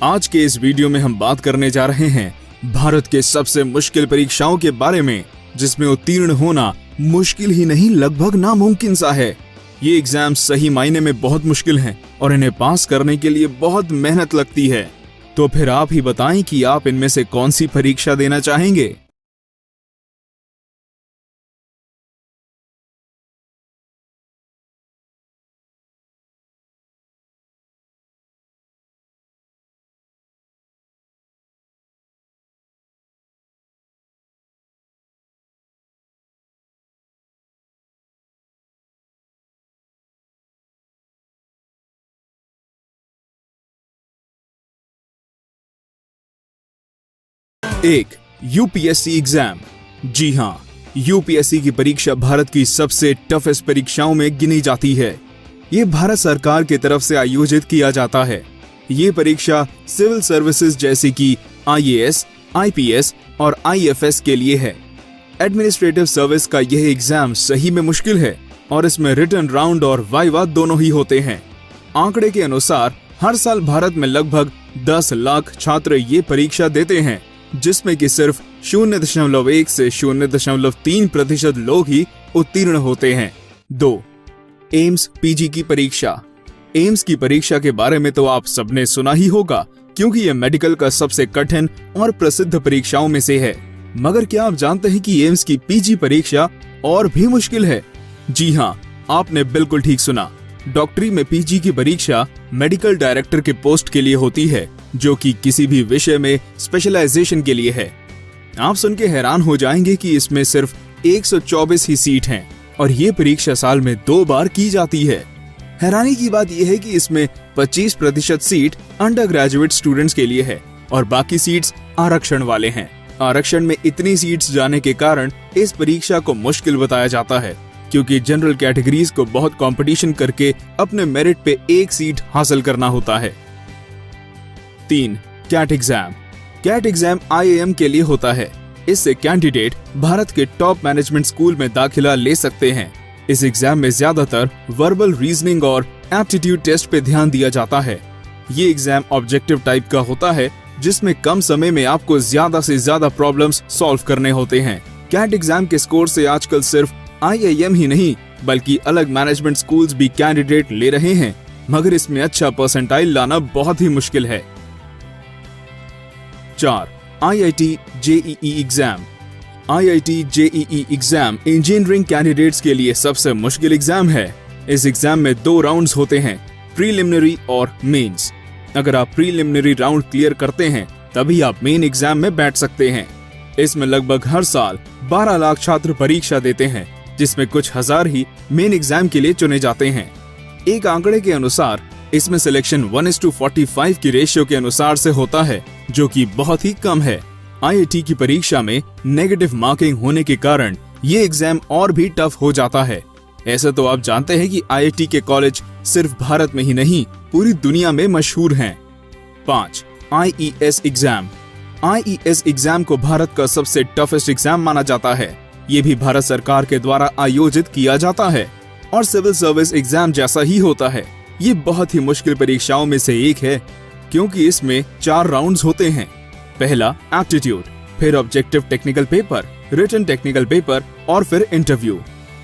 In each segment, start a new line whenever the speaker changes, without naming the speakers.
आज के इस वीडियो में हम बात करने जा रहे हैं भारत के सबसे मुश्किल परीक्षाओं के बारे में, जिसमें उत्तीर्ण होना मुश्किल ही नहीं लगभग नामुमकिन सा है। ये एग्जाम सही मायने में बहुत मुश्किल हैं और इन्हें पास करने के लिए बहुत मेहनत लगती है। तो फिर आप ही बताएं कि आप इनमें से कौन सी परीक्षा देना चाहेंगे। एक, यूपीएससी एग्जाम। जी हाँ, यूपीएससी की परीक्षा भारत की सबसे टफेस्ट परीक्षाओं में गिनी जाती है। ये भारत सरकार की तरफ से आयोजित किया जाता है। ये परीक्षा सिविल सर्विसेज जैसे कि आईएएस, आईपीएस और आईएफएस के लिए है। एडमिनिस्ट्रेटिव सर्विस का यह एग्जाम सही में मुश्किल है और इसमें रिटन राउंड और वाइवा दोनों ही होते हैं। आंकड़े के अनुसार हर साल भारत में लगभग 10 लाख छात्र ये परीक्षा देते हैं, जिसमें कि सिर्फ 0.1 से 0.3% लोग ही उत्तीर्ण होते हैं। 2, एम्स पीजी की परीक्षा। एम्स की परीक्षा के बारे में तो आप सबने सुना ही होगा, क्योंकि यह मेडिकल का सबसे कठिन और प्रसिद्ध परीक्षाओं में से है। मगर क्या आप जानते हैं कि एम्स की पीजी परीक्षा और भी मुश्किल है? जी हाँ, आपने बिल्कुल ठीक सुना। डॉक्टरी में पीजी की परीक्षा मेडिकल डायरेक्टर के पोस्ट के लिए होती है, जो कि किसी भी विषय में स्पेशलाइजेशन के लिए है। आप सुन के हैरान हो जाएंगे कि इसमें सिर्फ 124 ही सीट हैं और ये परीक्षा साल में 2 बार की जाती है। हैरानी की बात यह है कि इसमें 25% सीट अंडर ग्रेजुएट स्टूडेंट्स के लिए है और बाकी सीट्स आरक्षण वाले हैं। आरक्षण में इतनी सीट्स जाने के कारण इस परीक्षा को मुश्किल बताया जाता है, क्योंकि जनरल कैटेगरीज को बहुत कंपटीशन करके अपने मेरिट पे एक सीट हासिल करना होता है। 3, CAT exam. CAT exam IIM के लिए होता है। इससे कैंडिडेट भारत के टॉप मैनेजमेंट स्कूल में दाखिला ले सकते हैं। इस एग्जाम में ज्यादातर वर्बल रीजनिंग और एप्टीट्यूड टेस्ट पे ध्यान दिया जाता है। ये एग्जाम ऑब्जेक्टिव टाइप का होता है, जिसमें कम समय में आपको ज्यादा से ज्यादा प्रॉब्लम्स सॉल्व करने होते हैं। कैट एग्जाम के स्कोर से आजकल सिर्फ आईआईएम ही नहीं, बल्कि अलग मैनेजमेंट स्कूल्स भी कैंडिडेट ले रहे हैं, मगर इसमें अच्छा परसेंटाइल लाना बहुत ही मुश्किल है। 4, IIT JEE exam. IIT JEE exam engineering candidates के लिए सबसे मुश्किल एग्जाम है। इस एग्जाम में 2 राउंड्स होते हैं, प्रीलिमिनरी और मेंस। अगर आप प्रीलिमिनरी राउंड क्लियर करते हैं, तभी आप मेन एग्जाम में बैठ सकते हैं। इसमें लगभग हर साल 12 लाख छात्र परीक्षा देते हैं, जिसमें कुछ हजार ही मेन एग्जाम के लिए चुने जाते हैं। एक आंकड़े के अनुसार इसमें सिलेक्शन 1:45 की रेशियो के अनुसार से होता है, जो कि बहुत ही कम है। आईआईटी की परीक्षा में नेगेटिव मार्किंग होने के कारण ये एग्जाम और भी टफ हो जाता है। ऐसे तो आप जानते हैं कि आईआईटी के कॉलेज सिर्फ भारत में ही नहीं, पूरी दुनिया में मशहूर हैं। 5, आईईएस एग्जाम। आईईएस एग्जाम को भारत का सबसे टफेस्ट एग्जाम माना जाता है। ये भी भारत सरकार के द्वारा आयोजित किया जाता है और सिविल सर्विस एग्जाम जैसा ही होता है। ये बहुत ही मुश्किल परीक्षाओं में से एक है, क्योंकि इसमें 4 राउंड्स होते हैं। पहला एप्टीट्यूड, फिर objective technical paper, written technical paper और फिर इंटरव्यू।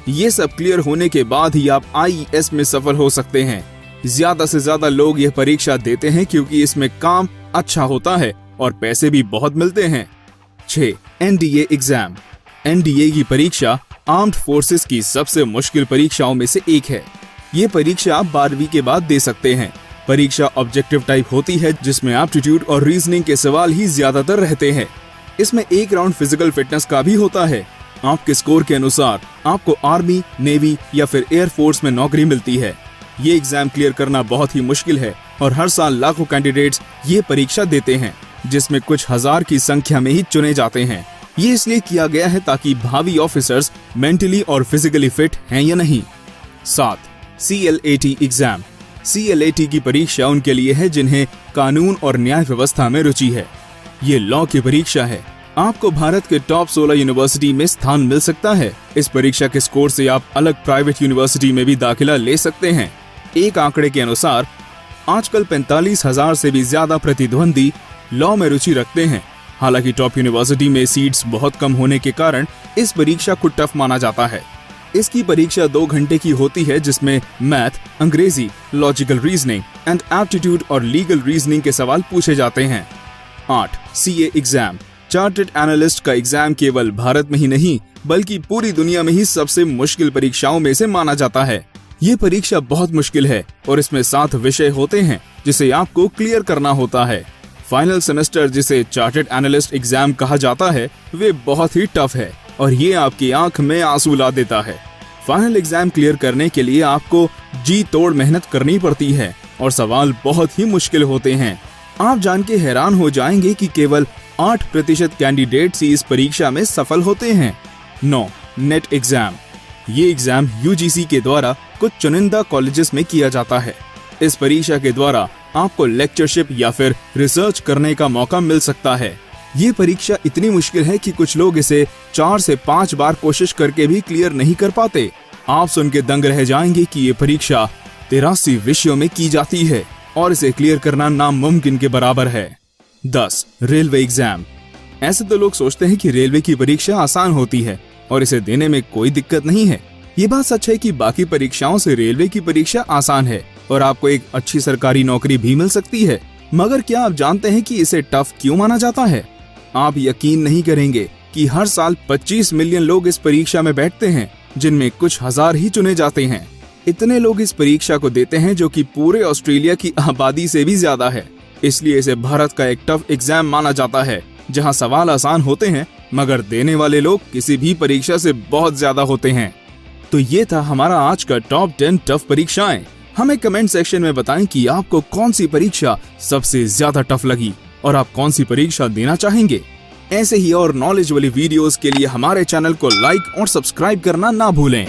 ये सब क्लियर होने के बाद ही आप आईईएस में सफल हो सकते हैं। ज्यादा से ज्यादा लोग यह परीक्षा देते हैं, क्योंकि इसमें काम अच्छा होता है और पैसे भी बहुत मिलते हैं। 6, एनडीए एग्जाम। एनडीए की परीक्षा आर्म्ड फोर्सेस की सबसे मुश्किल परीक्षाओं में से एक है। ये परीक्षा आप 12वीं के बाद दे सकते हैं। परीक्षा ऑब्जेक्टिव टाइप होती है, जिसमें एप्टीट्यूड और रीजनिंग के सवाल ही ज्यादातर रहते हैं। इसमें एक राउंड फिजिकल फिटनेस का भी होता है। आपके स्कोर के अनुसार आपको आर्मी, नेवी या फिर एयरफोर्स में नौकरी मिलती है। ये एग्जाम क्लियर करना बहुत ही मुश्किल है और हर साल लाखों कैंडिडेट्स ये परीक्षा देते हैं, जिसमें कुछ हजार की संख्या में ही चुने जाते हैं। ये इसलिए किया गया है ताकि भावी ऑफिसर्स मेंटली और फिजिकली फिट हैं या नहीं। 7, सीएलएटी एग्जाम। सीएलएटी की परीक्षा उनके लिए है जिन्हें कानून और न्याय व्यवस्था में रुचि है। ये लॉ की परीक्षा है। आपको भारत के टॉप 16 यूनिवर्सिटी में स्थान मिल सकता है। इस परीक्षा के स्कोर से आप अलग प्राइवेट यूनिवर्सिटी में भी दाखिला ले सकते हैं। एक आंकड़े के अनुसार आजकल 45,000 से भी ज्यादा प्रतिद्वंदी लॉ में रुचि रखते हैं। हालांकि टॉप यूनिवर्सिटी में सीट्स बहुत कम होने के कारण इस परीक्षा को टफ माना जाता है। इसकी परीक्षा 2 घंटे की होती है, जिसमें मैथ, अंग्रेजी, लॉजिकल रीजनिंग एंड एप्टीट्यूड और लीगल रीजनिंग के सवाल पूछे जाते हैं। 8. CA exam. चार्टर्ड एनालिस्ट का एग्जाम केवल भारत में ही नहीं बल्कि पूरी दुनिया में ही सबसे मुश्किल परीक्षाओं में से माना जाता है। ये परीक्षा बहुत मुश्किल है और इसमें 7 विषय होते हैं जिसे आपको क्लियर करना होता है। फाइनल सेमेस्टर, जिसे चार्टर्ड एनालिस्ट एग्जाम कहा जाता है, वे बहुत ही टफ है और ये आपकी आंख में आंसू ला देता है। फाइनल एग्जाम क्लियर करने के लिए आपको जी तोड़ मेहनत करनी पड़ती है और सवाल बहुत ही मुश्किल होते हैं। आप जान के हैरान हो जाएंगे कि केवल 8% कैंडिडेट्स ही इस परीक्षा में सफल होते हैं। 9. Net exam. ये एग्जाम UGC के द्वारा कुछ चुनिंदा कॉलेजेस में किया जाता है। इस परीक्षा के द्वारा आपको लेक्चरशिप या फिर रिसर्च करने का मौका मिल सकता है। ये परीक्षा इतनी मुश्किल है कि कुछ लोग इसे 4 से 5 बार कोशिश करके भी क्लियर नहीं कर पाते। आप सुन के दंग रह जाएंगे कि ये परीक्षा 83 विषयों में की जाती है और इसे क्लियर करना नामुमकिन के बराबर है। 10. Railway exam. ऐसे तो लोग सोचते हैं कि रेलवे की परीक्षा आसान होती है और इसे देने में कोई दिक्कत नहीं है। ये बात सच है कि बाकी परीक्षाओं से रेलवे की परीक्षा आसान है और आपको एक अच्छी सरकारी नौकरी भी मिल सकती है। मगर क्या आप जानते हैं कि इसे टफ क्यों माना जाता है? आप यकीन नहीं करेंगे कि हर साल 25 मिलियन लोग इस परीक्षा में बैठते हैं, जिनमें कुछ हजार ही चुने जाते हैं। इतने लोग इस परीक्षा को देते हैं, जो कि पूरे ऑस्ट्रेलिया की आबादी से भी ज्यादा है। इसलिए इसे भारत का एक टफ एग्जाम माना जाता है, जहां सवाल आसान होते हैं मगर देने वाले लोग किसी भी परीक्षा से बहुत ज्यादा होते हैं। तो ये था हमारा आज का टॉप 10 टफ परीक्षाएं। हमें कमेंट सेक्शन में बताएं कि आपको कौन सी परीक्षा सबसे ज्यादा टफ लगी और आप कौन सी परीक्षा देना चाहेंगे। ऐसे ही और नॉलेज वाली वीडियोस के लिए हमारे चैनल को लाइक और सब्सक्राइब करना ना भूलें।